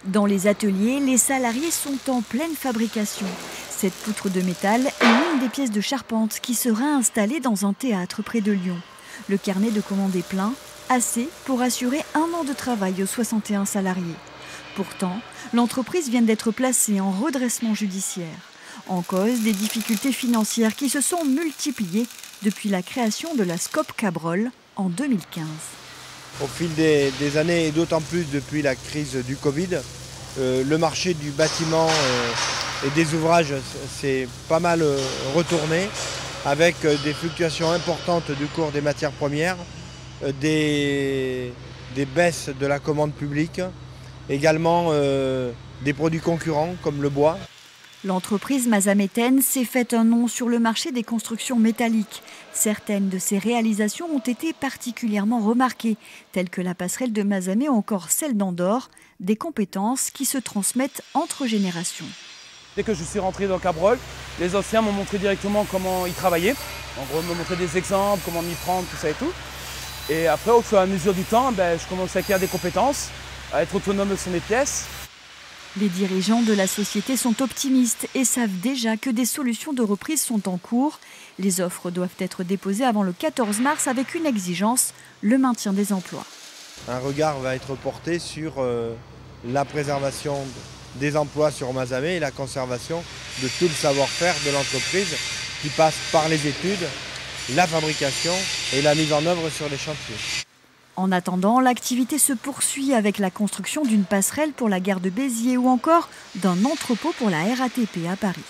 Dans les ateliers, les salariés sont en pleine fabrication. Cette poutre de métal est l'une des pièces de charpente qui sera installée dans un théâtre près de Lyon. Le carnet de commande est plein, assez pour assurer 1 an de travail aux 61 salariés. Pourtant, l'entreprise vient d'être placée en redressement judiciaire. En cause, des difficultés financières qui se sont multipliées depuis la création de la SCOP Cabrol en 2015. Au fil des années et d'autant plus depuis la crise du Covid, le marché du bâtiment et des ouvrages s'est pas mal retourné avec des fluctuations importantes du cours des matières premières, des baisses de la commande publique, également des produits concurrents comme le bois. L'entreprise Mazaméten s'est fait un nom sur le marché des constructions métalliques. Certaines de ses réalisations ont été particulièrement remarquées, telles que la passerelle de Mazamet ou encore celle d'Andorre, des compétences qui se transmettent entre générations. Dès que je suis rentré dans Cabrol, les anciens m'ont montré directement comment ils travaillaient. En gros, ils m'ont montré des exemples, comment m'y prendre, tout ça et tout. Et après, au fur et à mesure du temps, je commence à acquérir des compétences, à être autonome sur mes pièces. Les dirigeants de la société sont optimistes et savent déjà que des solutions de reprise sont en cours. Les offres doivent être déposées avant le 14 mars avec une exigence, le maintien des emplois. Un regard va être porté sur la préservation des emplois sur Mazamet et la conservation de tout le savoir-faire de l'entreprise qui passe par les études, la fabrication et la mise en œuvre sur les chantiers. En attendant, l'activité se poursuit avec la construction d'une passerelle pour la gare de Béziers ou encore d'un entrepôt pour la RATP à Paris.